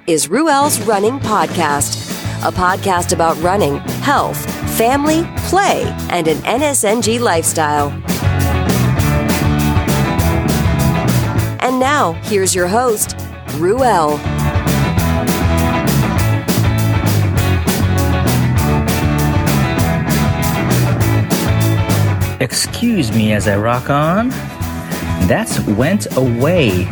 is Ruel's Running Podcast, a podcast about running, health, family, play, and an NSNG lifestyle. And now, here's your host, Ruel. Excuse me as I rock on. That's Went Away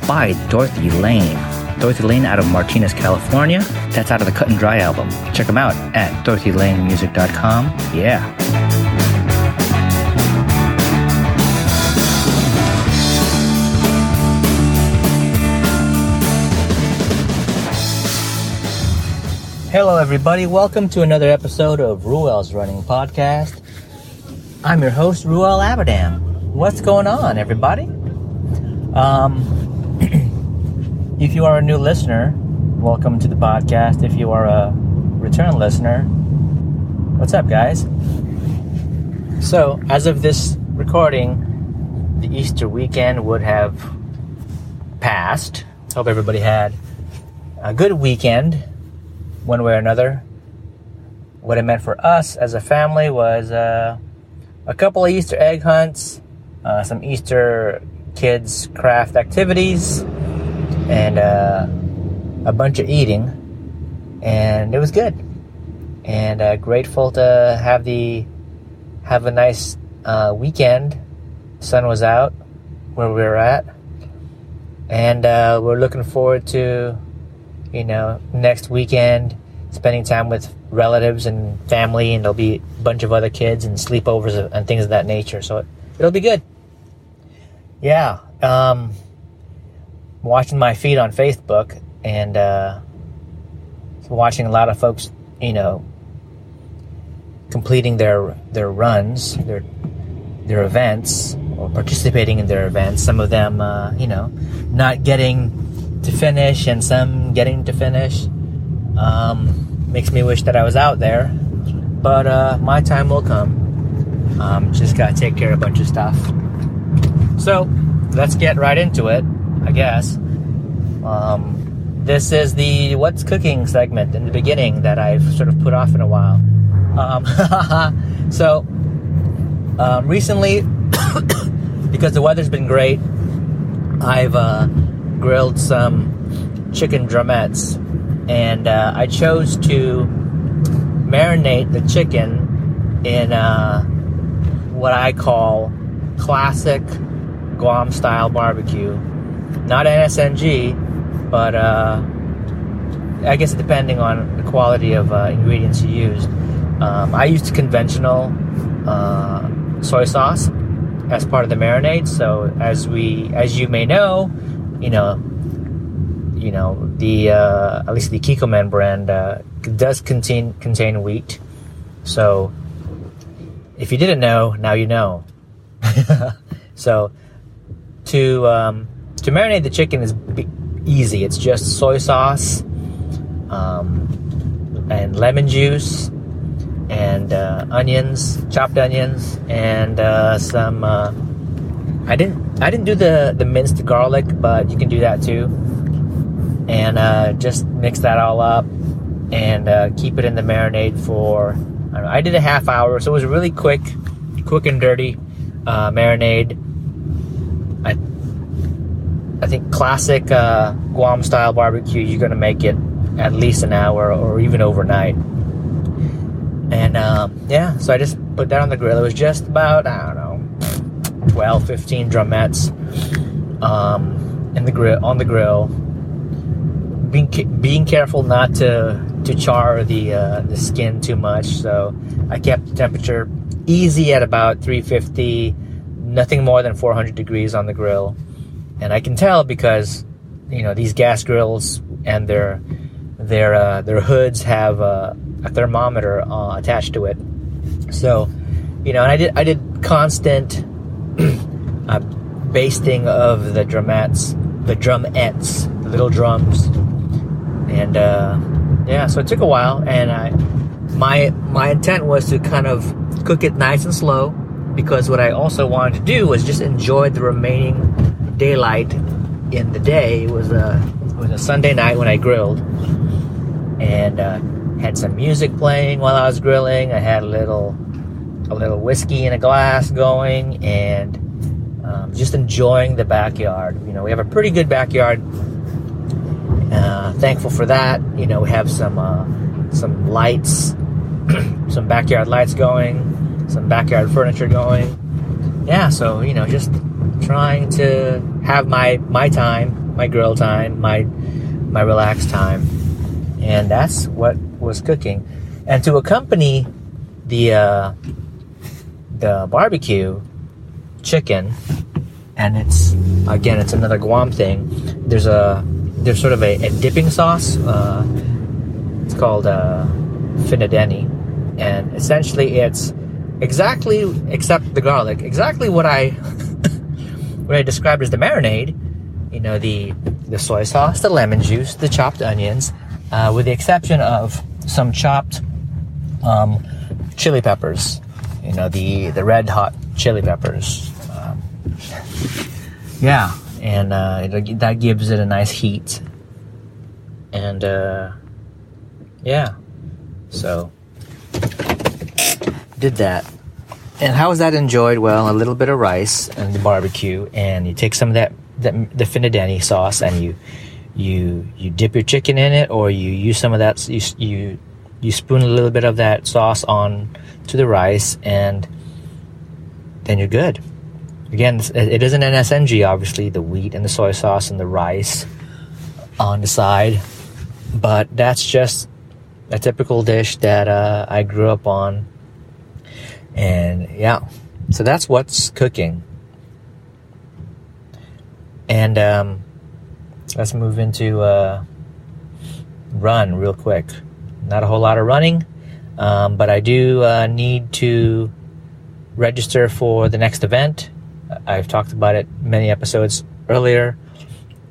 by Dorothy Lane. Dorothy Lane out of Martinez, California. That's out of the Cut and Dry album. Check them out at dorothylanemusic.com. Yeah. Hello everybody, welcome to another episode of Ruel's Running Podcast. I'm your host, Ruel Aberdam. What's going on, everybody? If you are a new listener, welcome to the podcast. If you are a return listener, what's up, guys? So, as of this recording, the Easter weekend would have passed. Hope everybody had a good weekend, one way or another. What it meant for us as a family was a couple of Easter egg hunts, some Easter kids craft activities, and a bunch of eating, and it was good. And grateful to have a nice weekend. Sun was out where we were at, and we're looking forward to, next weekend, spending time with relatives and family, and there'll be a bunch of other kids and sleepovers and things of that nature. So it'll be good. Yeah. Watching my feed on Facebook and watching a lot of folks, completing their runs, their events, or participating in their events. Some of them, not getting to finish, and some getting to finish. Makes me wish that I was out there, but my time will come. Just gotta take care of a bunch of stuff. So let's get right into it, I guess. This is the What's Cooking segment in the beginning that I've sort of put off in a while. So recently, because the weather's been great, I've grilled some chicken drumettes. And I chose to marinate the chicken in what I call classic Guam-style barbecue. Not NSNG, but I guess depending on the quality of ingredients you use. I used conventional soy sauce as part of the marinade. So as you may know, the at least the Kikkoman brand does contain wheat. So if you didn't know, now you know. So to marinate the chicken is easy. It's just soy sauce and lemon juice and onions, chopped onions, and some. I didn't do the minced garlic, but you can do that too. And just mix that all up and keep it in the marinade for, I did a half hour, so it was a really quick and dirty marinade. I think classic Guam style barbecue, you're going to make it at least an hour or even overnight. And so I just put that on the grill. It was just about, 12, 15 drumettes on the grill. Being careful not to char the skin too much, so I kept the temperature easy at about 350, nothing more than 400 degrees on the grill. And I can tell because these gas grills and their hoods have a thermometer attached to it. So and I did constant basting of the drumettes, the little drums. And so it took a while, and my intent was to kind of cook it nice and slow, because what I also wanted to do was just enjoy the remaining daylight in the day. It was was a Sunday night when I grilled, and had some music playing while I was grilling. I had a little whiskey in a glass going, and just enjoying the backyard. You know, we have a pretty good backyard. Thankful for that. You know, we have some lights, some backyard lights going, some backyard furniture going. Yeah, so, you know, just trying to have my time, my grill time, my relaxed time. And that's what was cooking. And to accompany the barbecue chicken, and it's another Guam thing. There's sort of a dipping sauce. It's called finadeni, and essentially it's exactly, except the garlic, exactly what I described as the marinade. You know, the soy sauce, the lemon juice, the chopped onions, with the exception of some chopped chili peppers. You know, the red hot chili peppers. Yeah, and that gives it a nice heat. And yeah, so did that. And how was that enjoyed? Well, a little bit of rice and the barbecue, and you take some of the finadeni sauce, and you dip your chicken in it, or you use some of that. You spoon a little bit of that sauce on to the rice, and then you're good. Again, it is an NSNG, obviously, the wheat and the soy sauce and the rice on the side, but that's just a typical dish that I grew up on. And yeah, so that's what's cooking. And let's move into run real quick. Not a whole lot of running, but I do need to register for the next event. I've talked about it many episodes earlier.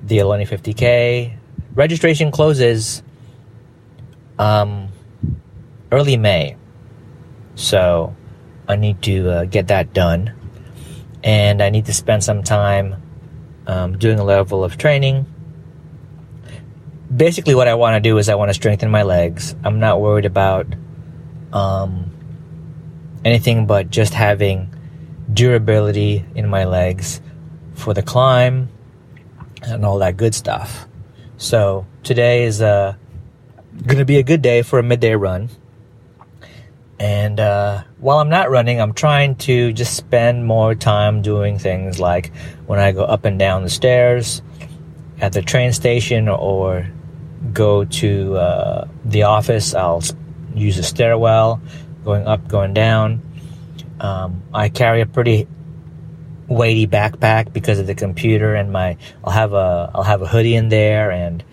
The Ohlone 50K registration closes early May, so I need to get that done, and I need to spend some time doing a level of training. Basically, what I want to do is I want to strengthen my legs. I'm not worried about anything but just having durability in my legs for the climb and all that good stuff. So today is going to be a good day for a midday run. And while I'm not running, I'm trying to just spend more time doing things like when I go up and down the stairs at the train station, or go to the office, I'll use a stairwell, going up, going down. I carry a pretty weighty backpack because of the computer, and I'll have a hoodie in there, and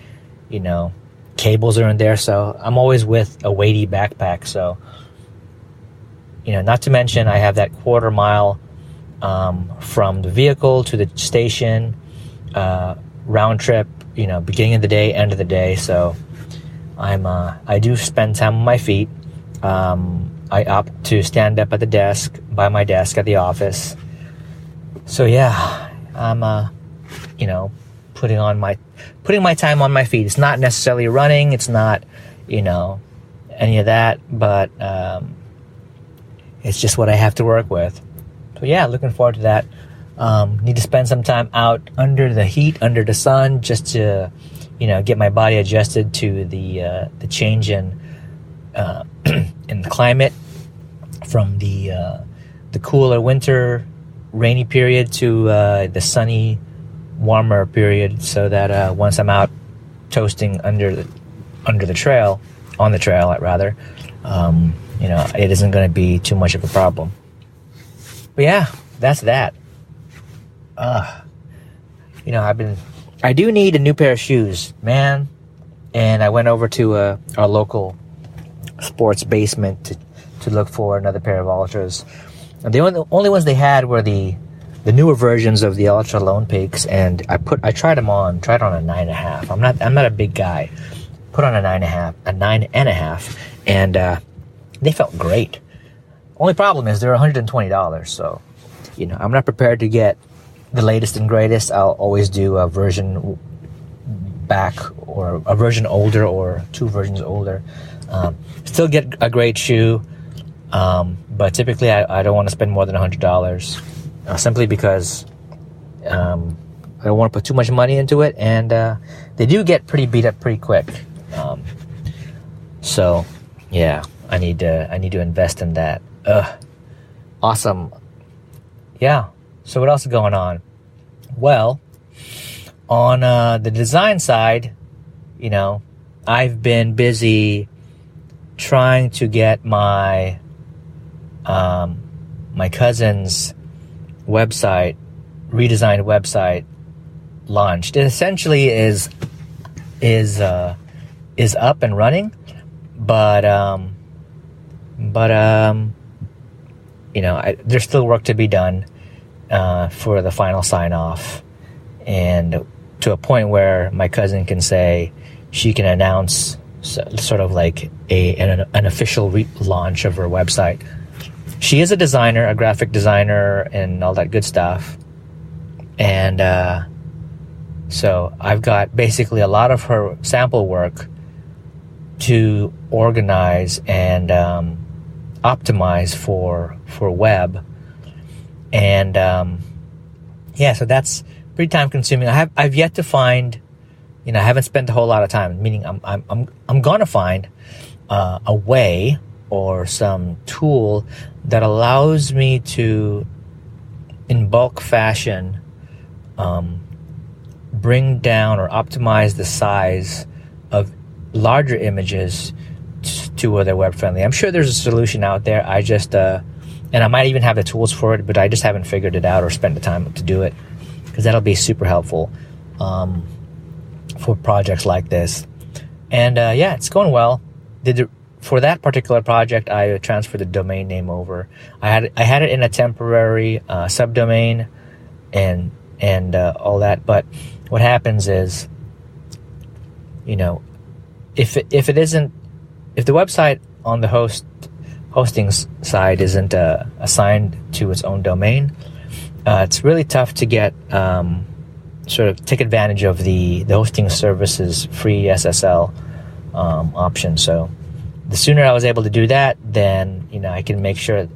you know, cables are in there, so I'm always with a weighty backpack. So, you know, not to mention I have that quarter mile from the vehicle to the station, round trip, you know, beginning of the day, end of the day. So I do spend time on my feet. I opt to stand up at the desk, by my desk at the office. So yeah, I'm you know, putting my time on my feet. It's not necessarily running, it's not, you know, any of that, but it's just what I have to work with. So yeah, looking forward to that. Need to spend some time out under the heat, under the sun, just to, you know, get my body adjusted to the change in in the climate, from the cooler winter rainy period to the sunny warmer period, so that once I'm out toasting under the trail, on the trail rather, you know, it isn't going to be too much of a problem. But yeah, that's that. You know, I do need a new pair of shoes, man. And I went over to our local sports basement to look for another pair of Ultras. And the only ones they had were the newer versions of the Ultra Lone Peaks, and I tried on a 9.5. I'm not a big guy. Put on a 9.5, and they felt great. Only problem is they're $120, so, you know, I'm not prepared to get the latest and greatest. I'll always do a version back or a version older or 2 versions older. Still get a great shoe, but typically I don't want to spend more than $100, simply because I don't want to put too much money into it, and they do get pretty beat up pretty quick. So yeah, I need to invest in that. Awesome. Yeah. So what else is going on? Well, on the design side, I've been busy trying to get my my cousin's website, redesigned website, launched. It essentially is up and running, but there's still work to be done for the final sign off, and to a point where my cousin can say she can announce sort of like an official launch of her website. She is a designer, a graphic designer, and all that good stuff. And so I've got basically a lot of her sample work to organize and optimize for web. And so that's pretty time consuming. I've yet to find, I haven't spent a whole lot of time, meaning I'm going to find a way or some tool that allows me to, in bulk fashion, bring down or optimize the size of larger images to where they're web friendly. I'm sure there's a solution out there. I just and I might even have the tools for it, but I just haven't figured it out or spent the time to do it, because that'll be super helpful for projects like this. And it's going well. For that particular project, I transferred the domain name over. I had it in a temporary subdomain and all that. But what happens is, if the website on the hosting side isn't assigned to its own domain, it's really tough to get sort of take advantage of the hosting service's free SSL option. So the sooner I was able to do that, then I can make sure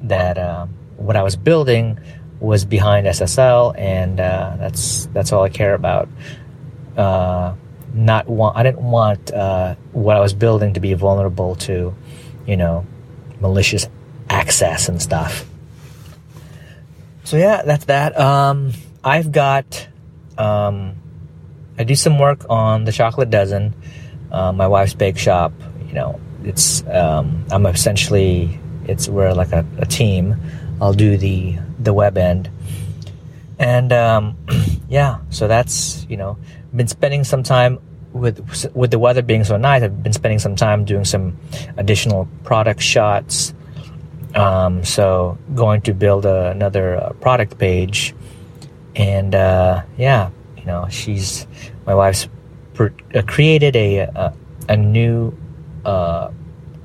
that what I was building was behind SSL, and that's all I care about. I didn't want what I was building to be vulnerable to, malicious access and stuff. So yeah, that's that. I've got I do some work on the Chocolate Dozen, my wife's bake shop. I'm essentially, we're like a team. I'll do the web end, and so that's been spending some time with the weather being so nice. I've been spending some time doing some additional product shots. So going to build another product page, and my wife's created a new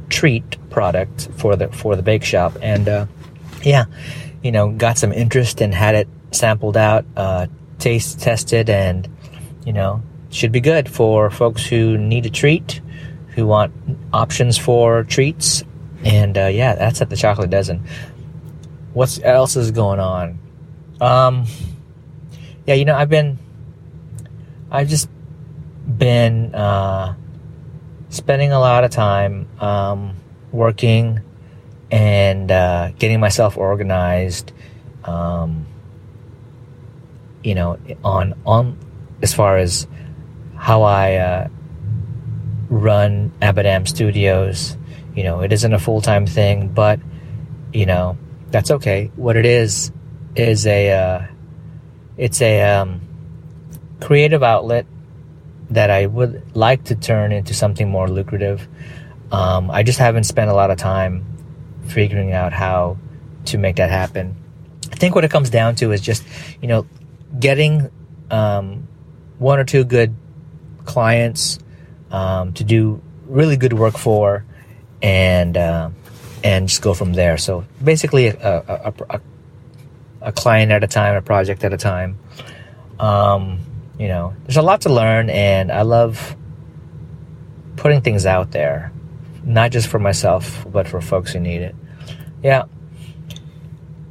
treat product for the bake shop, and got some interest and had it sampled out, taste tested, and should be good for folks who need a treat, who want options for treats. And that's at the Chocolate Dozen. What else is going on? I've just been spending a lot of time working and getting myself organized. On as far as how I run Abadam Studios. It isn't a full-time thing, but that's okay. What it is it's a creative outlet that I would like to turn into something more lucrative. I just haven't spent a lot of time figuring out how to make that happen. I think what it comes down to is just, getting one or two good clients to do really good work for, and just go from there. So basically a client at a time, a project at a time. there's a lot to learn, and I love putting things out there, not just for myself, but for folks who need it. Yeah.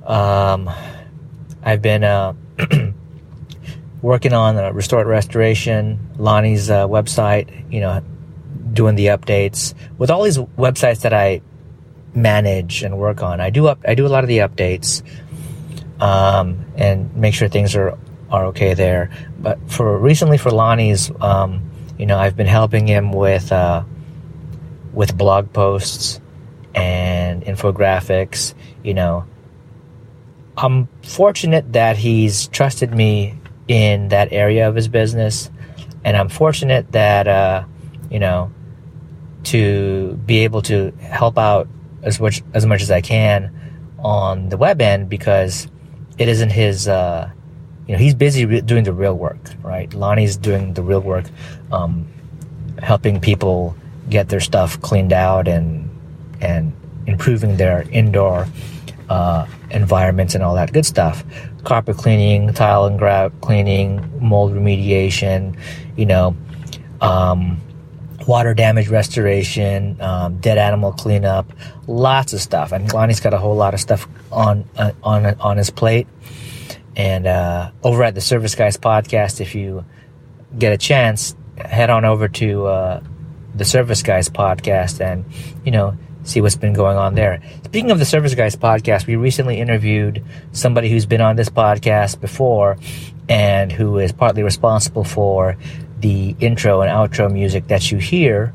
I've been working on Restored Restoration, Lonnie's website, doing the updates. With all these websites that I manage and work on, I do a lot of the updates, and make sure things are okay there. But recently for Lonnie's, I've been helping him with blog posts and infographics. I'm fortunate that he's trusted me in that area of his business, and I'm fortunate that to be able to help out as much as I can on the web end, because it isn't his. He's busy doing the real work, right? Lonnie's doing the real work, helping people get their stuff cleaned out and improving their indoor environments and all that good stuff. Carpet cleaning, tile and grout cleaning, mold remediation, water damage restoration, dead animal cleanup, lots of stuff. And Lonnie's got a whole lot of stuff on his plate. And over at the Service Guys podcast, if you get a chance, head on over to the Service Guys podcast and see what's been going on there. Speaking of the Service Guys podcast, we recently interviewed somebody who's been on this podcast before and who is partly responsible for the intro and outro music that you hear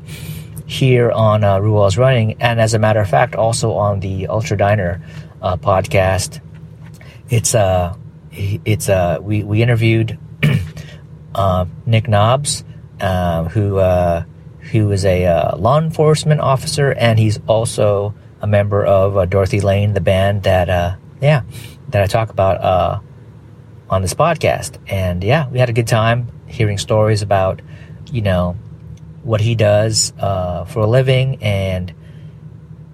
here on Ruel's Running, and as a matter of fact, also on the Ultra Diner podcast. We interviewed Nick Knobs, who is a law enforcement officer, and he's also a member of Dorothy Lane, the band that I talk about on this podcast. And we had a good time hearing stories about what he does for a living, and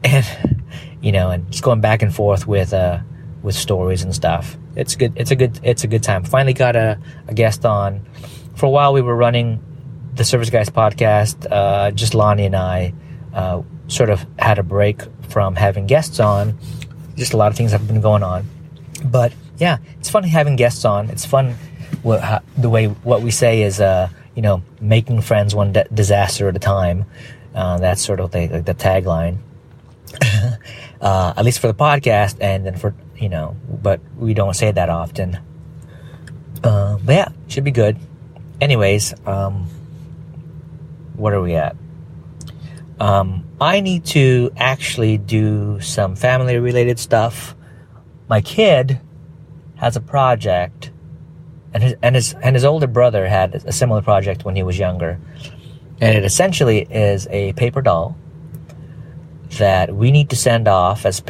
just going back and forth with stories and stuff. It's good. It's a good time. Finally got a guest on. For a while we were running the Service Guys podcast, just Lonnie and I sort of had a break from having guests on. Just a lot of things have been going on. But it's fun having guests on. It's fun the way what we say is, making friends one disaster at a time. That's sort of the tagline. At least for the podcast, and then for, but we don't say that often. But should be good. Anyways, what are we at? I need to actually do some family-related stuff. My kid has a project, and his older brother had a similar project when he was younger, and it essentially is a paper doll that we need to send off as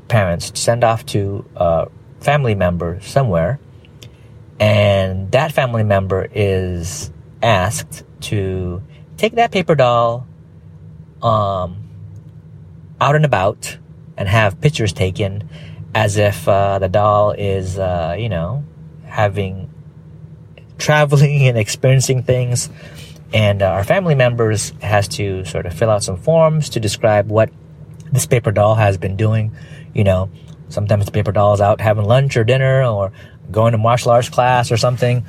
parents, send off to a family member somewhere, and that family member is asked to take that paper doll out and about and have pictures taken as if the doll is traveling and experiencing things. And our family members has to sort of fill out some forms to describe what this paper doll has been doing. Sometimes the paper doll is out having lunch or dinner or going to martial arts class or something.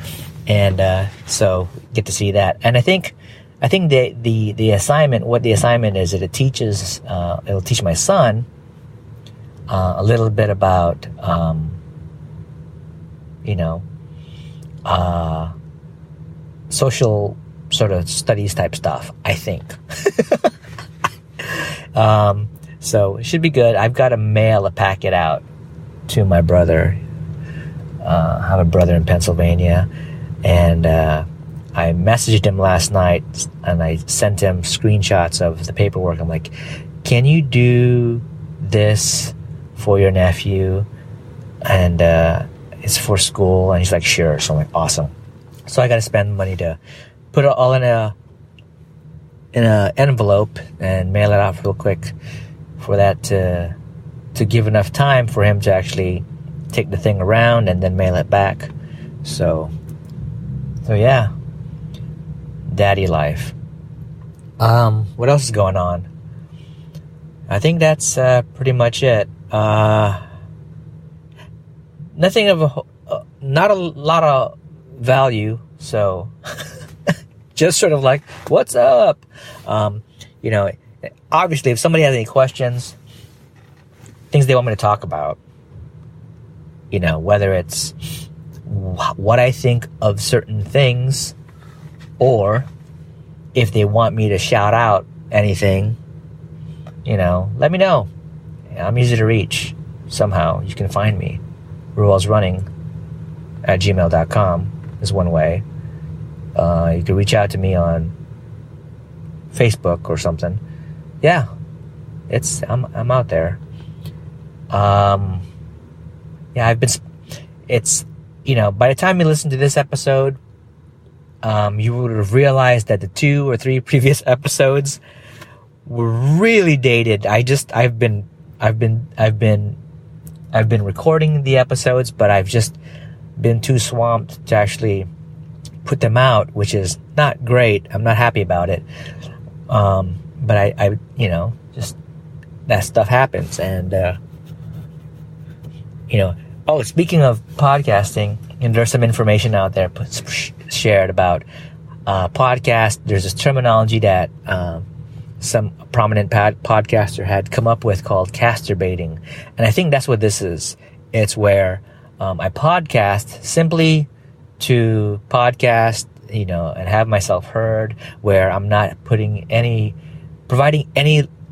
And so get to see that. And I think the assignment, what the assignment is, that it'll teach my son a little bit about social sort of studies type stuff, I think. So it should be good. I've got to mail a packet out to my brother. I have a brother in Pennsylvania, and I messaged him last night, and I sent him screenshots of the paperwork. I'm like, can you do this for your nephew? And it's for school. And he's like, sure. So I'm like, awesome. So I got to spend money to put it all in a envelope and mail it out real quick for that to give enough time for him to actually take the thing around and then mail it back. So So yeah, daddy life. What else is going on? I think that's pretty much it. Nothing of not a lot of value, so just sort of like, what's up? Obviously, if somebody has any questions, things they want me to talk about, whether it's what I think of certain things, or if they want me to shout out anything, let me know. I'm easy to reach somehow. You can find me. ruelsrunning@gmail.com is one way. You can reach out to me on Facebook or something. Yeah, I'm out there. By the time you listen to this episode, you would have realized that the 2 or 3 previous episodes were really dated. I've been recording the episodes, but I've just been too swamped to actually put them out, which is not great. I'm not happy about it. But I just that stuff happens. And, speaking of podcasting, and there's some information out there shared about podcast. There's this terminology that some prominent podcaster had come up with called caster-baiting. And I think that's what this is. It's where I podcast simply to podcast, and have myself heard, where I'm not providing any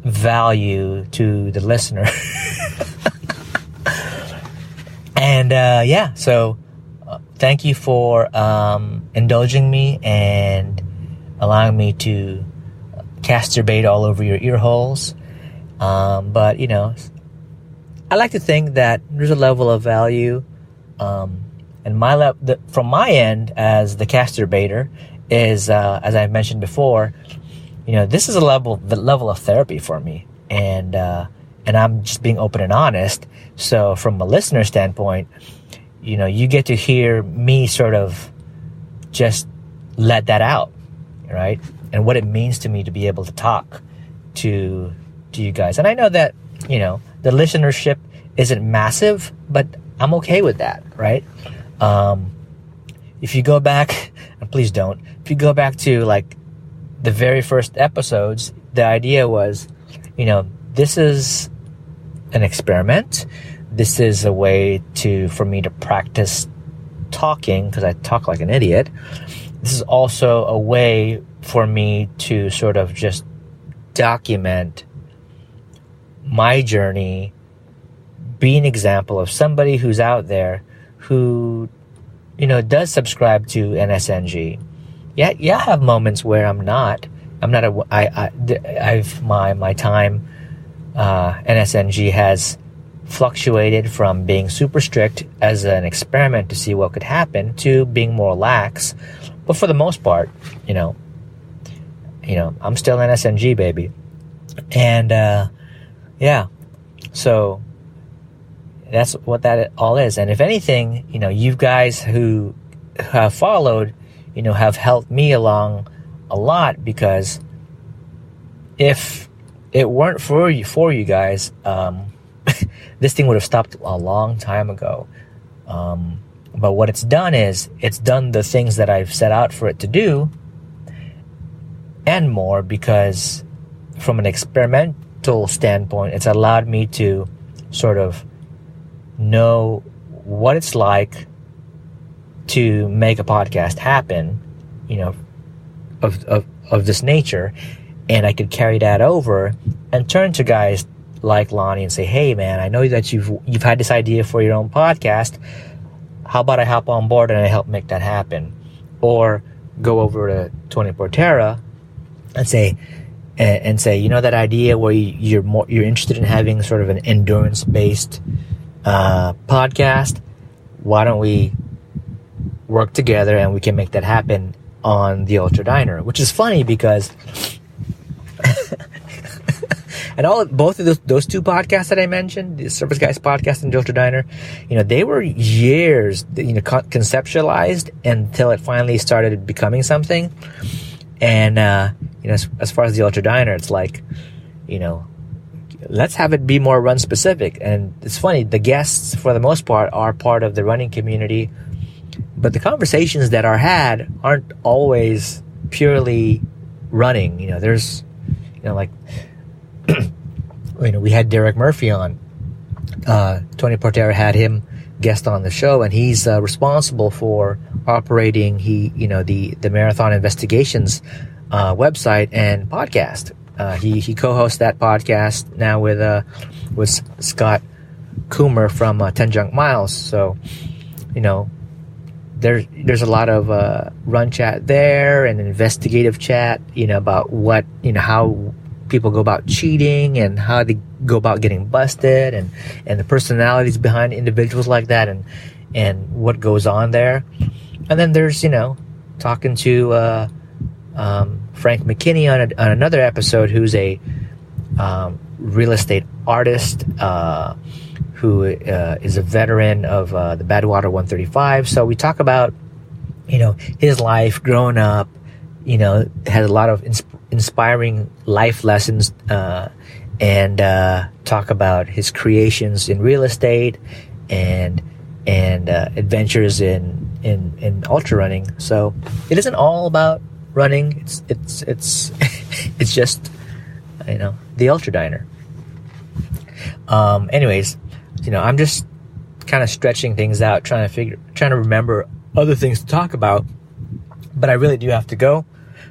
value to the listener. And so thank you for indulging me and allowing me to casturbate all over your ear holes. But I like to think that there's a level of value, and from my end as the casturbator is, as I mentioned before, this is a level of therapy for me, and I'm just being open and honest. So from a listener standpoint, you get to hear me sort of just let that out, right? And what it means to me to be able to talk to you guys. And I know that, the listenership isn't massive, but I'm okay with that, right? If you go back, and please don't, if you go back to like the very first episodes, the idea was, this is an experiment. This is a way for me to practice talking, because I talk like an idiot. This is also a way for me to sort of just document my journey, be an example of somebody who's out there who, does subscribe to NSNG. Yeah, I have moments where my time, NSNG has fluctuated from being super strict as an experiment to see what could happen to being more lax. But for the most part, I'm still NSNG, baby. And, so that's what that all is. And if anything, you guys who have followed, have helped me along a lot, because if it weren't for you guys, this thing would have stopped a long time ago. But what it's done is it's done the things that I've set out for it to do and more, because from an experimental standpoint, it's allowed me to sort of know what it's like to make a podcast happen, of this nature. And I could carry that over and turn to guys like Lonnie and say, hey man, I know that you've had this idea for your own podcast. How about I hop on board and I help make that happen? Or go over to Tony Portera and say, that idea where you're interested in having sort of an endurance-based podcast. Why don't we work together and we can make that happen on the Ultra Diner? Which is funny because And both of those two podcasts that I mentioned, the Service Guys podcast and the Ultra Diner, they were years, conceptualized until it finally started becoming something. And, as far as the Ultra Diner, it's like, let's have it be more run specific. And it's funny, the guests, for the most part, are part of the running community, but the conversations that are had aren't always purely running. There's, like, we had Derek Murphy on. Tony Portera had him guest on the show, and he's responsible for operating the Marathon Investigations website and podcast. He co-hosts that podcast now with Scott Coomer from 10 Junk Miles. So, there's a lot of run chat there and investigative chat, about what, how people go about cheating and how they go about getting busted and the personalities behind individuals like that and what goes on there. And then there's, talking to Frank McKinney on another episode, who's a real estate artist who is a veteran of the Badwater 135. So we talk about, his life growing up, has a lot of inspiring life lessons, and talk about his creations in real estate and adventures in ultra running. So it isn't all about running. It's just, the Ultra Diner. Anyways, I'm just kind of stretching things out, trying to remember other things to talk about, but I really do have to go.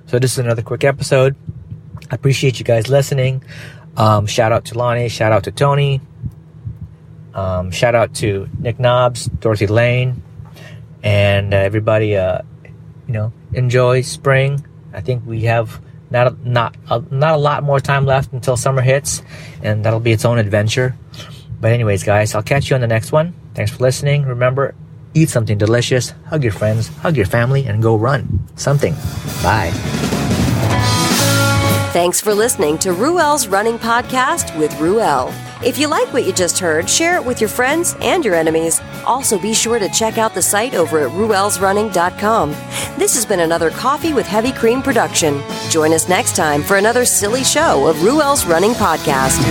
So this is another quick episode. I appreciate you guys listening. Shout out to Lonnie, shout out to Tony, shout out to Nick Knobs, Dorothy Lane, and everybody, enjoy spring. I think we have not a lot more time left until summer hits, and that'll be its own adventure. But anyways, guys, I'll catch you on the next one. Thanks for listening. Remember, eat something delicious, hug your friends, hug your family, and go run something. Bye. Thanks for listening to Ruel's Running Podcast with Ruel. If you like what you just heard, share it with your friends and your enemies. Also, be sure to check out the site over at ruelsrunning.com. This has been another Coffee with Heavy Cream production. Join us next time for another silly show of Ruel's Running Podcast.